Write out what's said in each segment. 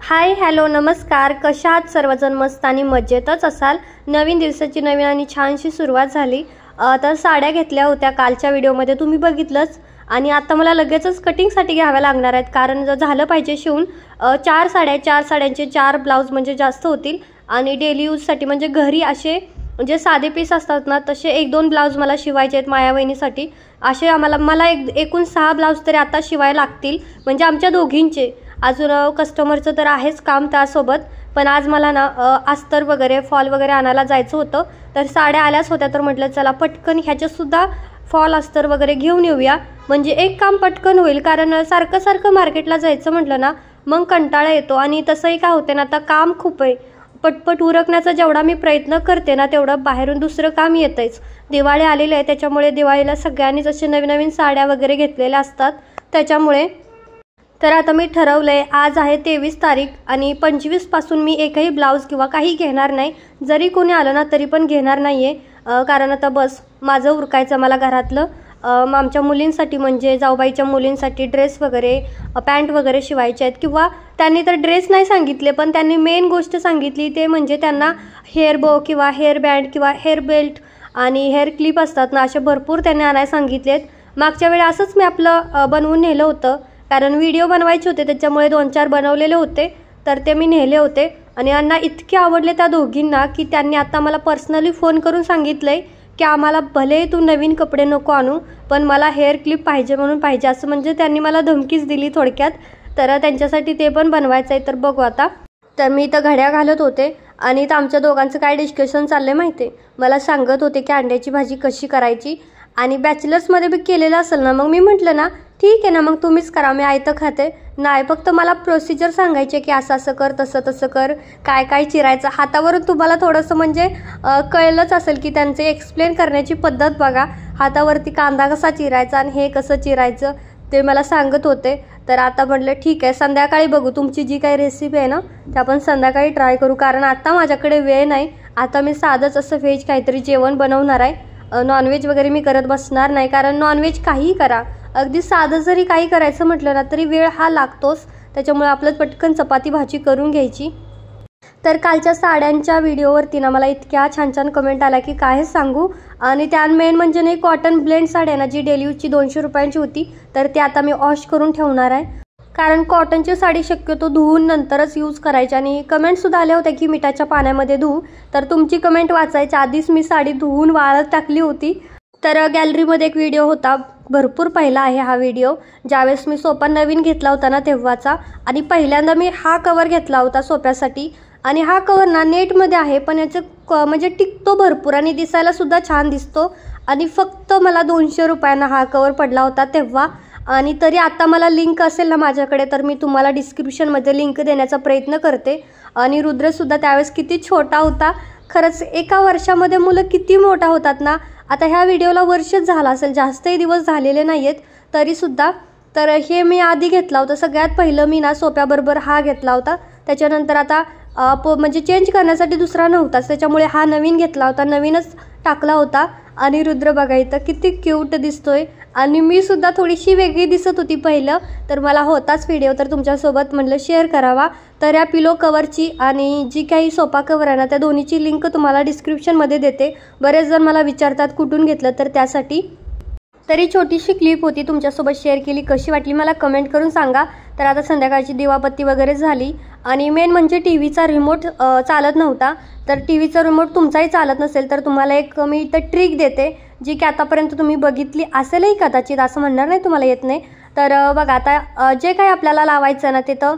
Hi hello नमस्कार, कशा आहात सर्वजण? मस्त आणि मजेतच असाल. नवीन दिवसाची नवीन आणि छानशी सुरुवात झाली. तर साड्या घेतल्या होत्या कालच्या व्हिडिओमध्ये तुम्ही बघितलंच. आणि आता मला लगेचच कटिंगसाठी घ्याव्या लागणार आहेत, कारण जर झालं पाहिजे शिवून 4 साड्यांचे 4 ब्लाऊज म्हणजे जास्त होतील. आणि डेली यूजसाठी म्हणजे घरी असे जे साधे पीस असतात ना, तसे 1-2 ब्लाऊज मला शिवायचे आहेत माया वहिनीसाठी. असे मला एकूण 6 ब्लाऊज तरी आता शिवायला लागतील, म्हणजे आमच्या दोघींचे. अजून कस्टमरचं तर आहेच काम त्यासोबत, पण आज मला ना अस्तर वगैरे फॉल वगैरे आणायला जायचं होतं. तर साड्या आल्याच होत्या, तर म्हटलं चला पटकन ह्याच्यासुद्धा फॉल अस्तर वगैरे घेऊन येऊया, म्हणजे एक काम पटकन होईल. कारण सारखं सारखं मार्केटला जायचं म्हटलं ना मग कंटाळा येतो. आणि तसंही काय होते ना, आता काम खूप आहे. पटपट उरकण्याचा जेवढा मी प्रयत्न करते ना, तेवढं बाहेरून दुसरं काम येतंच. दिवाळी आलेली आहे, त्याच्यामुळे दिवाळीला सगळ्यांनीच असे नवीन नवीन साड्या वगैरे घेतलेल्या असतात त्याच्यामुळे. तर आता मी ठरवलं आहे, आज आहे 23 तारीख आणि 25 पासून मी एकही ब्लाऊज किंवा काही घेणार नाही. जरी कोणी आलं ना तरी पण घेणार नाही आहे. कारण आता बस माझं उरकायचं मला घरातलं. आमच्या मुलींसाठी म्हणजे जाऊबाईच्या मुलींसाठी ड्रेस वगैरे पॅन्ट वगैरे शिवायचे आहेत. किंवा त्यांनी तर ड्रेस नाही सांगितले, पण त्यांनी मेन गोष्ट सांगितली ते म्हणजे त्यांना हेअर बो किंवा हेअर बँड किंवा हेअर बेल्ट आणि हेअर क्लिप असतात ना, असे भरपूर त्यांनी आणायला सांगितलेत. मागच्या वेळी असंच मी आपलं बनवून नेलं होतं, कारण व्हिडिओ बनवायचे होते त्याच्यामुळे 2-4 बनवलेले होते, तर ते मी नेले होते. आणि यांना इतके आवडले त्या दोघींना की त्यांनी आता मला पर्सनली फोन करून सांगितलं आहे की आम्हाला भले तू नवीन कपडे नको आणू, पण मला हेअर क्लिप पाहिजे म्हणून पाहिजे, असं म्हणजे त्यांनी मला धमकीच दिली थोडक्यात. तर त्यांच्यासाठी ते पण बनवायचं आहे, तर बघू आता. तर मी इथं घड्या घालत होते आणि इथं आमच्या दोघांचं काय डिस्कशन चाललं आहे माहिती आहे. मला सांगत होते की अंड्याची भाजी कशी करायची, आणि बॅचलर्समध्ये बी केलेलं असेल ना, मग मी म्हटलं ना ठीक आहे ना, मग तुम्हीच करा, मी आयतं खाते. नाही, फक्त मला प्रोसिजर सांगायचे की असं असं कर, तसं तसं कर, काय काय चिरायचं. हातावरून तुम्हाला थोडंसं म्हणजे कळलंच असेल की त्यांचे एक्सप्लेन करण्याची पद्धत बघा. हातावरती कांदा कसा चिरायचा आणि हे कसं चिरायचं ते मला सांगत होते. तर आता म्हटलं ठीक आहे, संध्याकाळी बघू तुमची जी काही रेसिपी आहे ना ते आपण संध्याकाळी ट्राय करू, कारण आता माझ्याकडे वेळ नाही. आता मी साधंच असं व्हेज काहीतरी जेवण बनवणार आहे. नॉनव्हेज वगैरे मी करत बसणार नाही, कारण नॉनव्हेज काहीही करा, अगदी साधं जरी काही करायचं म्हटलं ना तरी वेळ हा लागतोच. त्याच्यामुळे आपलं पटकन चपाती भाजी करून घ्यायची. तर कालच्या साड्यांच्या व्हिडिओवरती ना मला इतक्या छान छान कमेंट आल्या की काय सांगू. आणि त्यात मेन म्हणजे नाही, कॉटन ब्लेंड साडी आहे ना, जी डेली यूजची 200 रुपयांची होती, तर ती आता मी वॉश करून ठेवणार आहे. कारण कॉटनची साडी शक्यतो धुवून नंतरच यूज करायची. आणि कमेंटसुद्धा आल्या होत्या की मिठाच्या पाण्यामध्ये धुवू, तर तुमची कमेंट वाचायच्या आधीच मी साडी धुवून वाळत टाकली होती. तर गॅलरीमध्ये एक व्हिडिओ होता, भरपूर पहिला आहे हा व्हिडिओ, ज्यावेळेस मी सोफा नवीन घेतला होता ना तेव्हाचा. आणि पहिल्यांदा मी हा कवर घेतला होता सोफ्यासाठी. आणि हा कवर ना नेटमध्ये आहे, पण याचं म्हणजे टिकतो भरपूर आणि दिसायला सुद्धा छान दिसतो. आणि फक्त मला 200 रुपयांना हा कवर पडला होता तेव्हा. आणि तरी आता मला लिंक असेल ना माझ्याकडे, तर मी तुम्हाला डिस्क्रिप्शनमध्ये लिंक देण्याचा प्रयत्न करते. आणि रुद्रसुद्धा त्यावेळेस किती छोटा होता. खरंच एका वर्षामध्ये मुलं किती मोठा होतात ना. आता ह्या व्हिडिओला वर्षच झाला असेल, जास्तही दिवस झालेले नाही आहेत तरीसुद्धा. तर हे मी आधी घेतला होता, सगळ्यात पहिलं मी ना सोप्याबरोबर हा घेतला होता. त्याच्यानंतर आता म्हणजे चेंज करण्यासाठी दुसरा नव्हताच, त्याच्यामुळे हा नवीन घेतला होता, नवीनच टाकला होता. आणि रुद्र बघा इथं किती क्यूट दिसतोय. आणि मी सुद्धा थोडीशी वेगळी दिसत होती पहिलं, तर मला होताच व्हिडिओ, तर तुमच्यासोबत म्हटलं शेअर करावा. तर या पिलो कवरची आणि जी काही सोफा कवर आहे ना, त्या दोन्हीची लिंक तुम्हाला डिस्क्रिप्शनमध्ये देते. बरेच जण मला विचारतात कुठून घेतलं, तर त्यासाठी. तरी छोटीशी क्लिप होती, तुमच्यासोबत शेअर केली. कशी वाटली मला कमेंट करून सांगा. तर आता संध्याकाळची दिवाबत्ती वगैरे झाली. आणि मेन म्हणजे टी व्हीचा रिमोट चालत नव्हता. तर टी व्हीचा रिमोट तुमचाही चालत नसेल तर तुम्हाला एक मी इथं ट्रिक देते, जी की आतापर्यंत तुम्ही बघितली असेलही कदाचित, असं म्हणणार नाही तुम्हाला येत नाही. तर बघा, आता जे काही आपल्याला लावायचं ना तिथं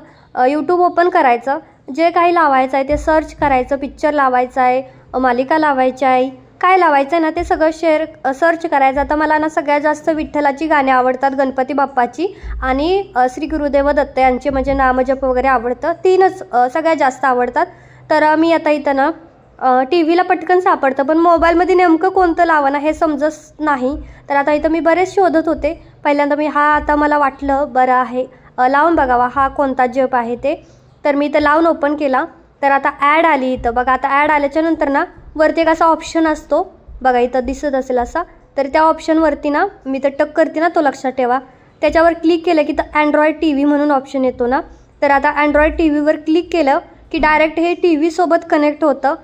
यूट्यूब ओपन करायचं, जे काही लावायचं आहे ते सर्च करायचं. पिक्चर लावायचा आहे, मालिका लावायची आहे, काय लावायचं आहे ना ते सगळं सर्च करायचं. आता मला ना सगळ्यात जास्त विठ्ठलाची गाणी आवडतात, गणपती बाप्पाची आणि श्री गुरुदेव दत्त यांचे म्हणजे नामजप वगैरे आवडतं. 3च सगळ्यात जास्त आवडतात. तर मी आता इथं ना टी व्हीला पटकन सापडतं, पण मोबाईलमध्ये नेमकं कोणतं लावणं हे समजत नाही. तर आता इथं मी बरेच शोधत होते. पहिल्यांदा मी हा आता मला वाटलं बरं आहे लावून बघावा हा कोणता जप आहे ते. तर मी इथं लावून ओपन केला. तर आता ॲड आली इथं बघा. आता ॲड आल्याच्या नंतर ना वरती एक असा ऑप्शन असतो बघा, इथं दिसत असेल असा. तर त्या ऑप्शनवरती ना मी तर टक करते ना, तो लक्षात ठेवा. त्याच्यावर क्लिक केलं की तर अँड्रॉइड टी व्ही म्हणून ऑप्शन येतो ना, तर आता अँड्रॉइड टी व्हीवर क्लिक केलं की डायरेक्ट हे टी व्हीसोबत कनेक्ट होतं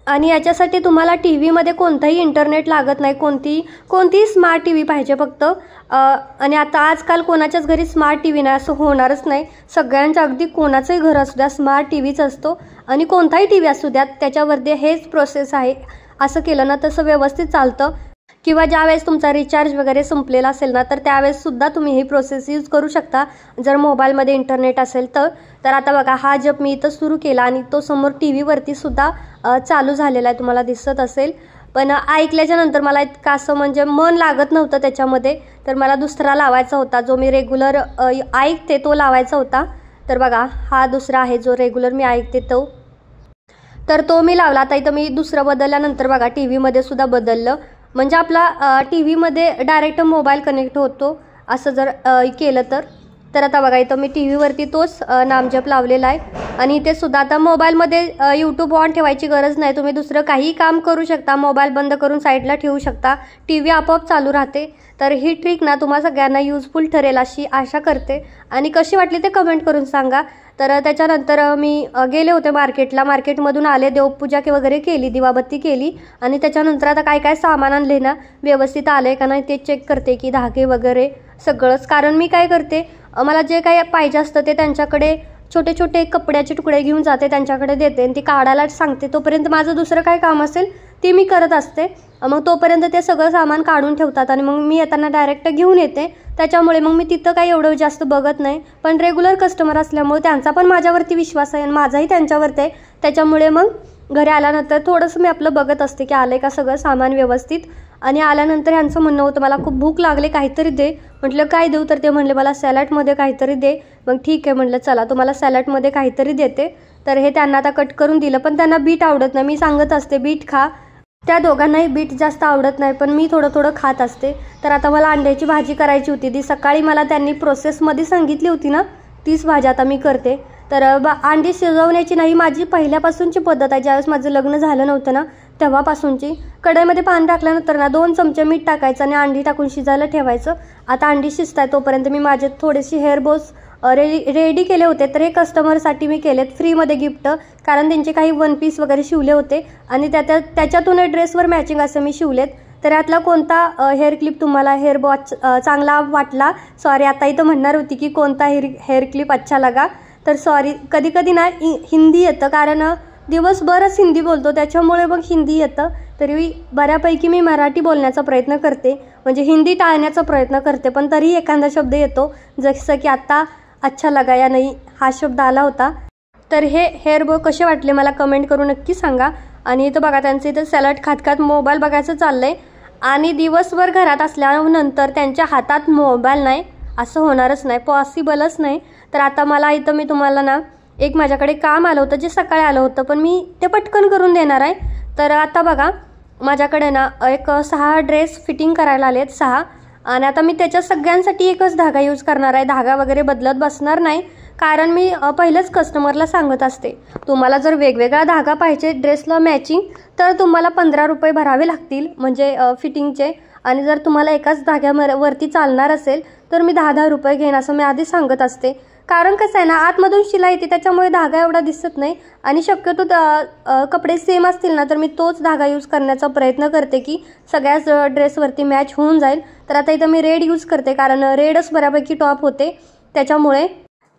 आणि याच्यासाठी तुम्हाला टी व्हीमध्ये कोणतंही इंटरनेट लागत नाही, कोणतीही स्मार्ट टी व्ही पाहिजे फक्त. आणि आता आजकाल कोणाच्याच घरी स्मार्ट टी व्ही नाही असं होणारच नाही. सगळ्यांच्या अगदी कोणाचंही घर असू द्या स्मार्ट टी व्हीच असतो आणि कोणताही टी व्ही असू द्या त्याच्यावरती हेच प्रोसेस आहे. असं केलं ना तसं व्यवस्थित चालतं. किंवा ज्यावेळेस तुमचा रिचार्ज वगैरे संपलेला असेल ना तर त्यावेळेससुद्धा तुम्ही ही प्रोसेस यूज करू शकता जर मोबाईलमध्ये इंटरनेट असेल तर. तर आता बघा हा जप मी इथं सुरू केला आणि तो समोर टी व्हीवरती सुद्धा चालू झालेला आहे, तुम्हाला दिसत असेल. पण ऐकल्याच्या नंतर मला इतकं असं म्हणजे मन लागत नव्हतं त्याच्यामध्ये, तर मला दुसरा लावायचा होता जो मी रेग्युलर ऐकते तो लावायचा होता. तर बघा हा दुसरा आहे जो रेग्युलर मी ऐकते तो, तर तो मी लावला. आता इथं मी दुसरं बदलल्यानंतर बघा टी व्हीमध्ये सुद्धा बदललं, म्हणजे आपला टी व्हीमध्ये डायरेक्ट मोबाईल कनेक्ट होतो असं जर केलं तर. तर आता बघा इथं मी टी व्हीवरती तोच नामजप लावलेला आहे आणि इथे सुद्धा आता मोबाईलमध्ये यूट्यूब ऑन ठेवायची गरज नाही, तुम्ही दुसरं काही काम करू शकता, मोबाईल बंद करून साईडला ठेवू शकता, टी व्ही आपोआप चालू राहते. तर ही ट्रिक ना तुम्हा सगळ्यांना यूजफुल ठरेल अशी आशा करते आणि कशी वाटली ते कमेंट करून सांगा. तर त्याच्यानंतर मी गेले होते मार्केटमधून आले, देवपूजा वगैरे केली, दिवाबत्ती केली आणि त्याच्यानंतर आता काय काय सामान आणले ना व्यवस्थित आले का नाही ते चेक करते की धागे वगैरे सगळंच. कारण मी काय करते मला जे काही पाहिजे असतं ते त्यांच्याकडे छोटे छोटे कपड्याचे तुकडे घेऊन जाते, त्यांच्याकडे देते आणि ती काढायला सांगते. तोपर्यंत माझं दुसरं काय काम असेल ते मी करत असते. मग तोपर्यंत ते सगळं सामान काढून ठेवतात आणि मग मी येताना डायरेक्ट घेऊन येते. त्याच्यामुळे मग मी तिथं काही एवढं जास्त बघत नाही. पण रेग्युलर कस्टमर असल्यामुळे त्यांचा पण माझ्यावरती विश्वास आहे आणि माझाही त्यांच्यावरती आहे. त्याच्यामुळे मग घरी आल्यानंतर थोडंसं मी आपलं बघत असते की आलं का सगळं सामान व्यवस्थित. आणि आल्यानंतर ह्यांचं म्हणणं होतं मला खूप भूक लागले काहीतरी दे. म्हटलं काय देऊ, तर ते म्हणले मला सॅलडमध्ये काहीतरी दे. मग ठीक आहे म्हटलं चला तुम्हाला सॅलडमध्ये काहीतरी देते. तर हे त्यांना आता कट करून दिलं, पण त्यांना बीट आवडत नाही. मी सांगत असते बीट खा, त्या दोघांनाही बीट जास्त आवडत नाही, पण मी थोडं थोडं खात असते. तर आता मला अंड्याची भाजी करायची होती, ती सकाळी मला त्यांनी प्रोसेसमध्ये सांगितली होती ना तीच भाजी आता मी करते. तर अंडी शिजवण्याची नाही माझी पहिल्यापासूनची पद्धत आहे, ज्यावेळेस माझं लग्न झालं नव्हतं ना तेव्हापासूनची. कढईमध्ये पाणी टाकल्यानंतर ना 2 चमचे मीठ टाकायचं आणि अंडी टाकून शिजायला ठेवायचं. आता अंडी शिजताय तोपर्यंत मी माझे थोडेसे हेअर बोस रेडी केले होते. तर हे कस्टमरसाठी मी केलेत फ्रीमध्ये गिफ्ट, कारण त्यांचे काही 1 पीस वगैरे शिवले होते आणि त्याच्यातून ड्रेसवर मॅचिंग असं मी शिवलेत. तर यातला कोणता हेअर क्लिप तुम्हाला हेअर वॉच चांगला वाटला, सॉरी आता इथं म्हणणार होती की कोणता हेअर क्लिप अच्छा लगा, तर सॉरी कधी कधी ना हिंदी येतं, कारण दिवसभरच हिंदी बोलतो त्याच्यामुळे मग हिंदी येतं. तरी बऱ्यापैकी मी मराठी बोलण्याचा प्रयत्न करते, म्हणजे हिंदी टाळण्याचा प्रयत्न करते, पण तरी एखादा शब्द येतो. जसं की आता अच्छा लगा या नाही हा शब्द आला होता. तर हे हेअर बो कसे वाटले मला कमेंट करून नक्की सांगा. आणि इथं बघा त्यांचं इथं सॅलड खात खात मोबाईल बघायचं चाललंय आणि दिवसभर घरात असल्यानंतर त्यांच्या हातात मोबाईल नाही असं होणारच नाही, पॉसिबलच नाही. तर आता मला इथं मी तुम्हाला ना एक माझ्याकडे काम आलं होतं जे सकाळी आलं होतं, पण मी ते पटकन करून देणार आहे. तर आता बघा माझ्याकडे ना एक 6 ड्रेस फिटिंग करायला आलेत 6, आणि आता मी त्याच्या सगळ्यांसाठी एकच धागा यूज करणार आहे, धागा वगैरे बदलत बसणार नाही. कारण मी पहिलेच कस्टमरला सांगत असते तुम्हाला जर वेगवेगळा धागा पाहिजे ड्रेसला मॅचिंग तर तुम्हाला 15 रुपये भरावे लागतील म्हणजे फिटिंगचे, आणि जर तुम्हाला एकाच धाग्यावरती चालणार असेल तर मी 10-10 रुपये घेईन असं मी आधी सांगत असते. कारण कसं आहे ना आतमधून शिलाई येते त्याच्यामुळे धागा एवढा दिसत नाही, आणि शक्यतो कपडे सेम असतील ना तर मी तोच धागा यूज करण्याचा प्रयत्न करते की सगळ्याच ड्रेसवरती मॅच होऊन जाईल. तर आता इथं मी रेड यूज करते कारण रेडच बऱ्यापैकी टॉप होते. त्याच्यामुळे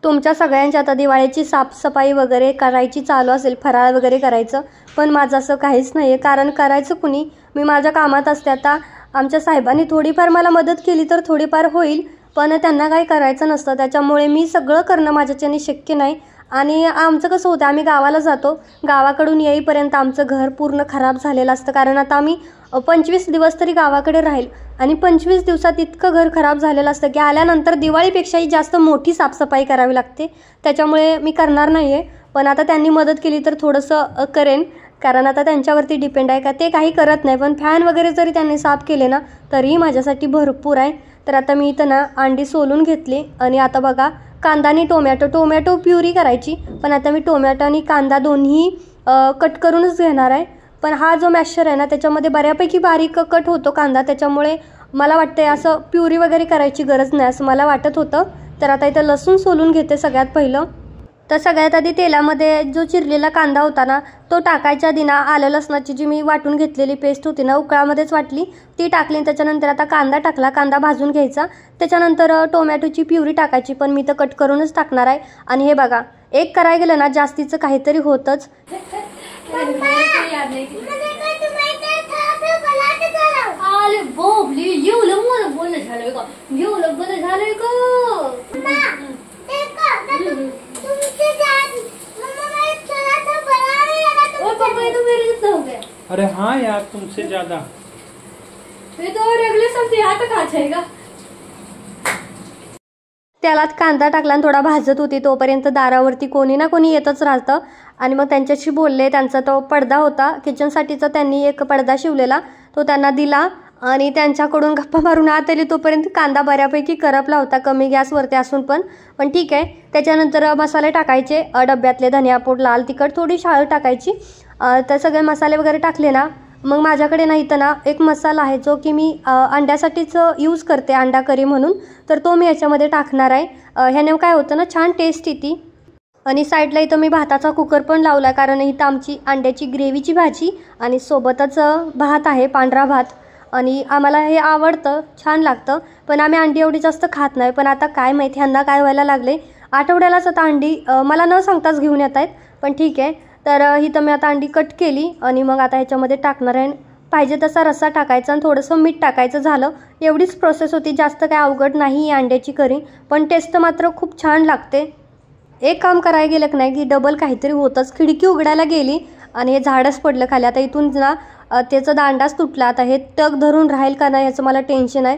तुमच्या सगळ्यांची आता दिवाळीची साफसफाई वगैरे करायची चालू असेल, फराळ वगैरे करायचं, पण माझं असं काहीच नाही आहे. कारण करायचं कुणी, मी माझ्या कामात असते. आता आमच्या साहेबांनी थोडीफार मला मदत केली तर थोडीफार होईल, पण त्यांना काही करायचं नसतं त्याच्यामुळे मी सगळं करणं माझ्याच्याने शक्य नाही. आणि आमचं कसं होतं आम्ही गावाला जातो, गावाकडून येईपर्यंत आमचं घर पूर्ण खराब झालेलं असतं. कारण आता आम्ही 25 दिवस तरी गावाकडे राहील आणि 25 दिवसात इतकं घर खराब झालेलं असतं की आल्यानंतर दिवाळीपेक्षाही जास्त मोठी साफसफाई करावी लागते. त्याच्यामुळे मी करणार नाही आहे, पण आता त्यांनी मदत केली तर थोडंसं करेन, कारण आता त्यांच्यावरती डिपेंड आहे का ते काही करत नाही. पण फॅन वगैरे जरी त्यांनी साफ केले ना तरीही माझ्यासाठी भरपूर आहे. तर आता मी इथं ना अंडी सोलून घेतली आणि आता बघा कांदा आणि टोमॅटो प्युरी करायची, पण आता मी टोमॅटो आणि कांदा दोन्ही कट करूनच घेणार आहे. पण हा जो मॅशर आहे ना त्याच्यामध्ये बऱ्यापैकी बारीक कट होतो कांदा, त्याच्यामुळे मला वाटतं असं प्युरी वगैरे करायची गरज नाही असं मला वाटत होतं. तर आता इथं लसूण सोलून घेते सगळ्यात पहिलं. तर सगळ्यात आधी तेलामध्ये जो चिरलेला कांदा होता ना तो टाकायच्या आधी ना आलं लसणाची जी मी वाटून घेतलेली पेस्ट होती ना उकळामध्येच वाटली ती टाकली. त्याच्यानंतर आता कांदा टाकला, कांदा भाजून घ्यायचा. त्याच्यानंतर टोमॅटोची प्युरी टाकायची, पण मी तर कट करूनच टाकणार आहे. आणि हे बघा एक करायला गेलं ना जास्तीचं काहीतरी होतच. अरे हाँ यार तुमसे ज्यादा तो रेगुलर सब्जी आता खायचा. त्यालात कांदा टाकला आणि थोडा भाजत होती तोपर्यंत दारावरती कोणी ना कोणी येतच राहतं. आणि मग त्यांच्याशी बोलले. त्यांचा तो पडदा होता किचनसाठीचा, त्यांनी एक पडदा शिवलेला तो त्यांना दिला आणि त्यांच्याकडून गप्पा मारून आत आली. तोपर्यंत कांदा बऱ्यापैकी करपला होता कमी गॅसवरती असून पण ठीक आहे. त्याच्यानंतर मसाले टाकायचे डब्यातले, धनियापूड, लाल तिखट, थोडी हळद टाकायची. तर सगळे मसाले वगैरे टाकले ना मग माझ्याकडे नाही तर ना एक मसाला आहे जो की मी अंड्यासाठीच यूज करते, अंडा करी म्हणून. तर तो मी याच्यामध्ये टाकणार आहे. ह्याने काय होतं ना छान टेस्ट येते. आणि साईडला इथं मी भाताचा कुकर पण लावला कारण इथं आमची अंड्याची ग्रेव्हीची भाजी आणि सोबतच भात आहे, पांढरा भात. आणि आम्हाला हे आवडतं, छान लागतं. पण आम्ही अंडी एवढी जास्त खात नाही. पण आता काय माहिती ह्यांना काय व्हायला लागले, आठवड्यालाच आता अंडी मला न सांगताच घेऊन येत आहेत. पण ठीक आहे. तर इथं मी आता अंडी कट केली आणि मग आता ह्याच्यामध्ये टाकणार आहे. पाहिजे तसा रस्सा टाकायचा आणि थोडंसं मीठ टाकायचं, झालं. एवढीच प्रोसेस होती, जास्त काय अवघड नाही आहे अंड्याची करी. पण टेस्ट मात्र खूप छान लागते. एक काम करायला गेलं की नाही की डबल काहीतरी होतंच. खिडकी उघडायला गेली आणि हे झाडच पडलं खाली. आता इथून ना त्याचं दांडाच तुटला. आता हे टक धरून राहील का नाही याचं मला टेन्शन आहे.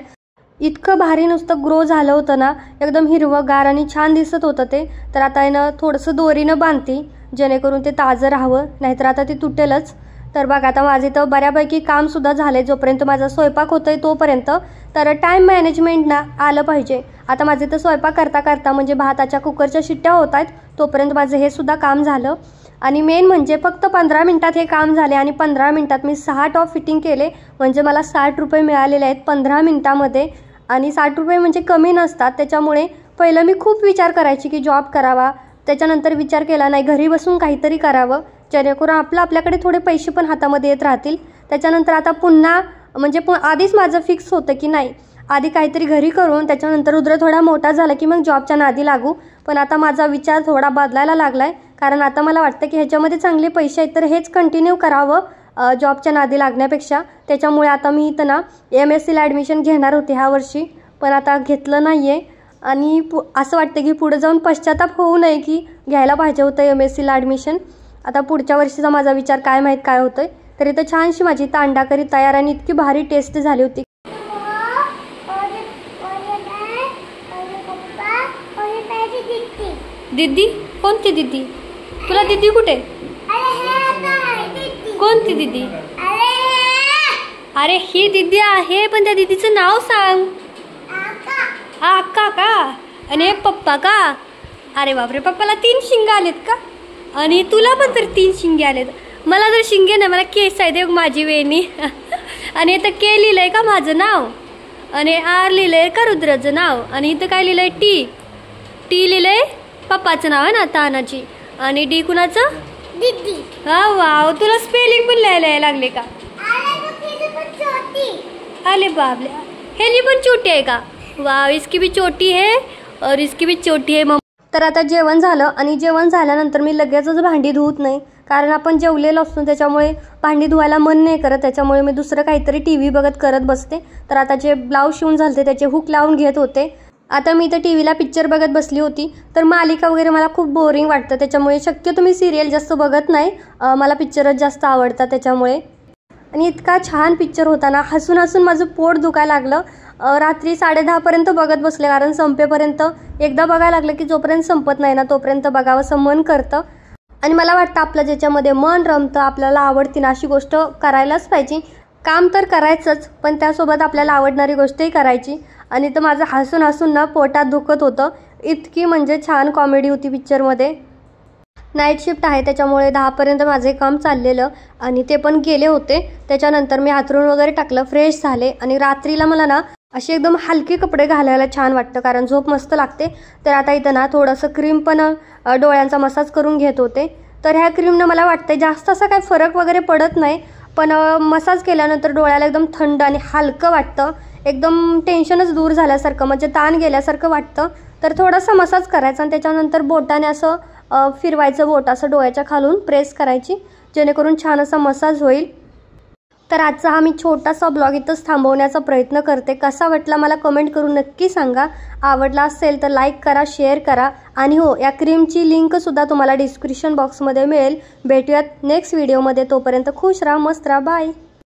इतकं भारी नुसतं ग्रो झालं होतं ना, एकदम हिरवंगार आणि छान दिसत होतं ते. तर आता आहे ना थोडंसं दोरीनं बांधते जेणेकरून ते ताजं राहावं, नाहीतर आता ते तुटेलच. तर बघा आता माझे तर बऱ्यापैकी कामसुद्धा झाले जोपर्यंत माझा स्वयंपाक होतो आहे तोपर्यंत. तर टाईम मॅनेजमेंट ना आलं पाहिजे. आता माझे तर स्वयंपाक करता करता म्हणजे भाताच्या कुकरच्या शिट्ट्या होत आहेत तोपर्यंत माझं हे सुद्धा काम झालं. आणि मेन म्हणजे फक्त 15 मिनटात हे काम झाले आणि 15 मिनटात मी 6 टॉप फिटिंग केले. म्हणजे मला 60 रुपये मिळालेले आहेत 15 मिनटामध्ये. आणि 60 रुपये म्हणजे कमी नसतात. त्याच्यामुळे पहिलं मी खूप विचार करायची की जॉब करावा, त्याच्यानंतर विचार केला नाही घरी बसून काहीतरी करावं जेणेकरून आपल्याकडे थोडे पैसे पण हातामध्ये येत राहतील. त्याच्यानंतर आता पुन्हा म्हणजे आधीच माझं फिक्स होतं की नाही आधी काहीतरी घरी करून त्याच्यानंतर रुद्र थोडा मोठा झाला की मग जॉबच्या नादी लागू. पण आता माझा विचार थोडा बदलायला लागला आहे कारण आता मला वाटतं की ह्याच्यामध्ये चांगले पैसे आहेत तर हेच कंटिन्यू करावं जॉबच्या नादी लागण्यापेक्षा. त्याच्यामुळे आता मी इथं ना MScला ॲडमिशन घेणार होते ह्या वर्षी, पण आता घेतलं नाही आहे. आणि असं वाटतं की पुढे जाऊन पश्चाताप होऊ नये की घ्यायला पाहिजे होतं MScला ॲडमिशन. आता पुढच्या वर्षीचा माझा विचार काय माहीत काय होतं आहे. तर इथं छानशी माझी अंडा करी तयार आणि इतकी भारी टेस्ट झाली होती. दीदी कोणती दीदी? तुला दीदी कुठे? कोणती दीदी? अरे ही दीदी आहे पण त्या दीदीचं नाव सांग. अक्का का? आणि पप्पा का? अरे बापरे, पप्पाला 3 शिंगे आलेत का? आणि तुला पण तर 3 शिंगे आलेत. मला तर शिंगे नाही, मला केस आहे माझी वेणी. आणि इथं के लिहिलंय का माझं नाव आणि R लिहिलंय का रुद्राचं नाव आणि इथं काय लिहिलंय टी लिहिलंय पप्पाचं नाव आहे ना तानाची. आणि डी कुणाचं? दीदी. हा वाव, तुला स्पेलिंग पण लिहायला लागले का? अरे बाबले, हेली पण छोटी आहे का? वाव, इसकी भी छोटी है और इसकी भी छोटी है. तर आता जेवण झालं आणि जेवण झाल्यानंतर मी लगेचच भांडी धुवत नाही कारण आपण जेवलेलो असतो त्याच्यामुळे भांडी धुवायला मन नाही करत. त्याच्यामुळे मी दुसरं काहीतरी TV बघत करत बसते. तर आता जे ब्लाऊज शिवून झालते त्याचे हुक लावून घेत होते. आता मी तर TVला पिक्चर बघत बसली होती. तर मालिका वगैरे मला खूप बोरिंग वाटतं त्याच्यामुळे शक्यतो मी सिरियल जास्त बघत नाही, मला पिक्चरच जास्त आवडतात त्याच्यामुळे. आणि इतका छान पिक्चर होता ना, हसून हसून माझं पोट दुखायला लागलं. रात्री 10:30पर्यंत बघत बसले कारण संपेपर्यंत एकदा बघायला लागलं की जोपर्यंत संपत नाही ना तोपर्यंत बघावंसं मन करतं. आणि मला वाटतं आपलं ज्याच्यामध्ये मन रमतं, आपल्याला आवडती ना अशी गोष्ट करायलाच पाहिजे. काम तर करायचंच पण त्यासोबत आपल्याला आवडणारी गोष्टही करायची. आणि तर माझं हसून हसून ना पोटात दुखत होतं. इतकी म्हणजे छान कॉमेडी होती पिक्चरमध्ये. नाईट शिफ्ट आहे त्याच्यामुळे 10पर्यंत माझे काम चाललेलं आणि ते पण गेले होते. त्याच्यानंतर मी हातरून वगैरे टाकलं, फ्रेश झाले आणि रात्रीला मला ना असे एकदम हलके कपडे घालायला छान वाटतं, कारण झोप मस्त लागते. तर आता इथं ना थोडंसं क्रीम पण डोळ्यांचा मसाज करून घेत होते. तर ह्या क्रीमनं मला वाटतं जास्त असा काही फरक वगैरे पडत नाही, पण मसाज केल्यानंतर डोळ्याला एकदम थंड आणि हलकं वाटतं, एकदम टेन्शनच दूर झाल्यासारखं, म्हणजे ताण गेल्यासारखं वाटतं. तर थोडासा मसाज करायचा आणि त्याच्यानंतर बोटाने असं फिरवायचं, बोट असं डोळ्याच्या खालून प्रेस करायची, जेणेकरून छान असा मसाज होईल. तर आजचा हा मी छोटासा ब्लॉग इथंच थांबवण्याचा प्रयत्न करते. कसा वाटला मला कमेंट करून नक्की सांगा. आवडला असेल तर लाईक करा, शेअर करा. आणि हो, या क्रीमची लिंकसुद्धा तुम्हाला डिस्क्रिप्शन बॉक्समध्ये मिळेल. भेटूयात नेक्स्ट व्हिडिओमध्ये. तोपर्यंत खुश राहा, मस्त राहा, बाय.